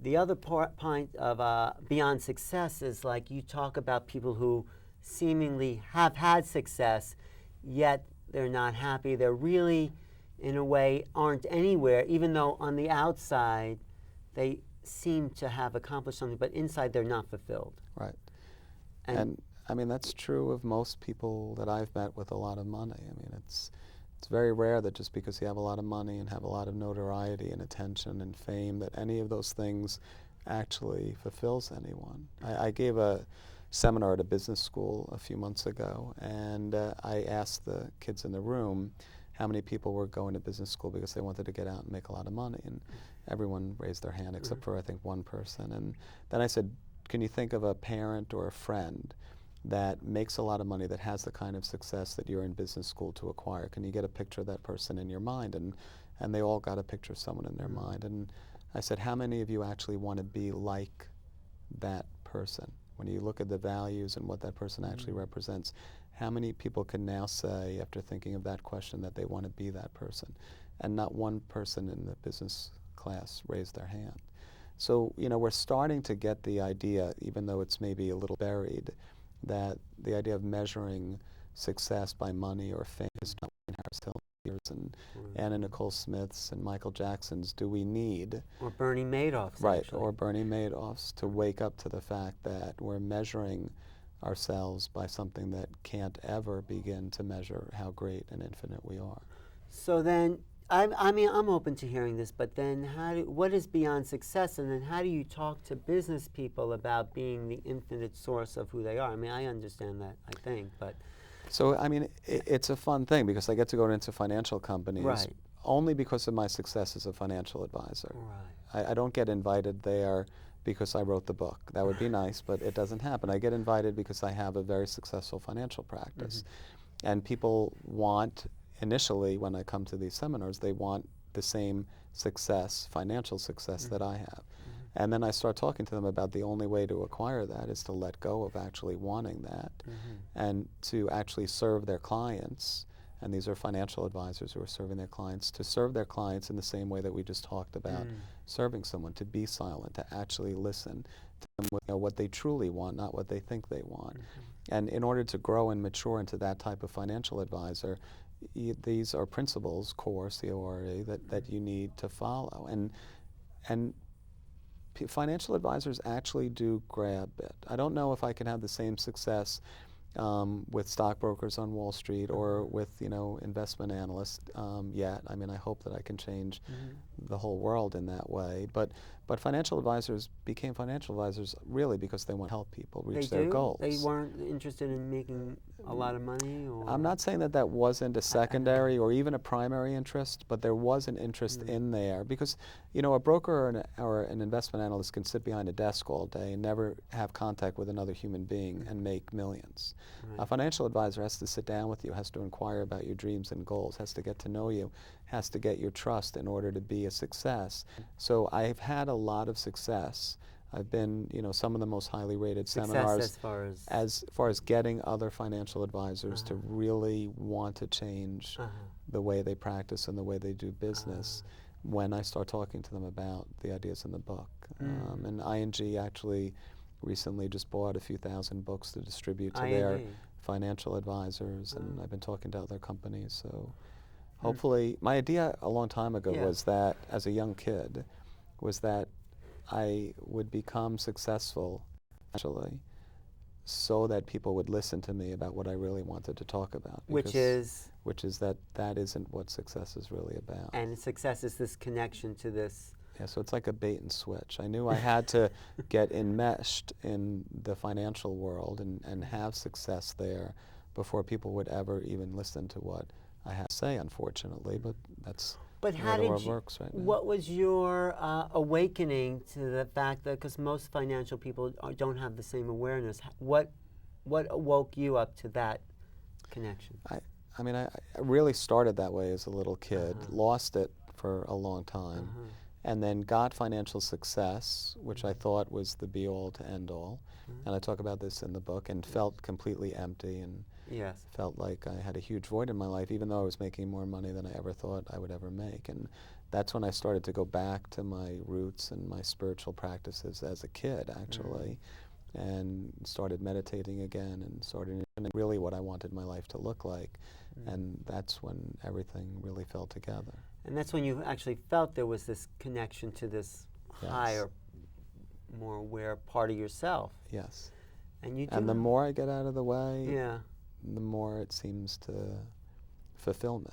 the other point of beyond success is like you talk about people who seemingly have had success, yet they're not happy. They're really, in a way, aren't anywhere, even though on the outside they seem to have accomplished something, but inside they're not fulfilled. Right. And I mean, that's true of most people that I've met with a lot of money. I mean, it's very rare that just because you have a lot of money and have a lot of notoriety and attention and fame, that any of those things actually fulfills anyone. I gave a seminar at a business school a few months ago, and I asked the kids in the room how many people were going to business school because they wanted to get out and make a lot of money, and everyone raised their hand except for I think one person. And then I said, can you think of a parent or a friend that makes a lot of money, that has the kind of success that you're in business school to acquire? Can you get a picture of that person in your mind? And they all got a picture of someone in their mind. And I said, how many of you actually want to be like that person? When you look at the values and what that person actually represents, how many people can now say, after thinking of that question, that they want to be that person? And not one person in the business class raised their hand. So, you know, we're starting to get the idea, even though it's maybe a little buried, that the idea of measuring success by money or fame is not what Harris Hilliard's and Anna Nicole Smith's and Michael Jackson's do we need. Or Bernie Madoff's. Right, actually. or Bernie Madoff's, to wake up to the fact that we're measuring ourselves by something that can't ever begin to measure how great and infinite we are. So then, I mean, I'm open to hearing this, but then what is beyond success, and then how do you talk to business people about being the infinite source of who they are? I mean, I understand that, I think, but... So, I mean, it's a fun thing because I get to go into financial companies only because of my success as a financial advisor. I don't get invited there because I wrote the book. That would be nice, but it doesn't happen. I get invited because I have a very successful financial practice. And people want, initially, when I come to these seminars, they want the same success, financial success that I have. And then I start talking to them about the only way to acquire that is to let go of actually wanting that and to actually serve their clients. And these are financial advisors who are serving their clients, to serve their clients in the same way that we just talked about serving someone, to be silent, to actually listen to them with, you know, what they truly want, not what they think they want. And in order to grow and mature into that type of financial advisor, these are principles, core, C-O-R-E, that you need to follow. And financial advisors actually do grab it. I don't know if I can have the same success with stockbrokers on Wall Street or with, you know, investment analysts yet. I mean, I hope that I can change the whole world in that way. But financial advisors became financial advisors really because they want to help people reach their goals. They weren't interested in making a lot of money? Or? I'm not saying that that wasn't a secondary or even a primary interest, but there was an interest in there because, you know, a broker or an investment analyst can sit behind a desk all day and never have contact with another human being and make millions. A financial advisor has to sit down with you, has to inquire about your dreams and goals, has to get to know you, has to get your trust in order to be a success. So I've had a lot of success. I've been, you know, some of the most highly rated seminars as far as getting other financial advisors to really want to change the way they practice and the way they do business when I start talking to them about the ideas in the book. And ING actually recently just bought a few thousand books to distribute to their financial advisors, and I've been talking to other companies. So hopefully, my idea a long time ago was that, as a young kid, was that I would become successful, actually, so that people would listen to me about what I really wanted to talk about. Which is? Which is that isn't what success is really about. And success is this connection to this. Yeah, so it's like a bait and switch. I knew I had to get enmeshed in the financial world and have success there before people would ever even listen to what I have to say, unfortunately, but that's the way the world works right now. What was your awakening to the fact that, because most financial people don't have the same awareness, what awoke you up to that connection? I mean, I really started that way as a little kid, lost it for a long time, and then got financial success, which I thought was the be-all to end-all, and I talk about this in the book, and felt completely empty and felt like I had a huge void in my life, even though I was making more money than I ever thought I would ever make. And that's when I started to go back to my roots and my spiritual practices as a kid, actually, and started meditating again and started understanding really what I wanted my life to look like. And that's when everything really fell together. And that's when you actually felt there was this connection to this higher, more aware part of yourself. Yes. And you do. And the more I get out of the way, yeah, the more it seems to fulfill me.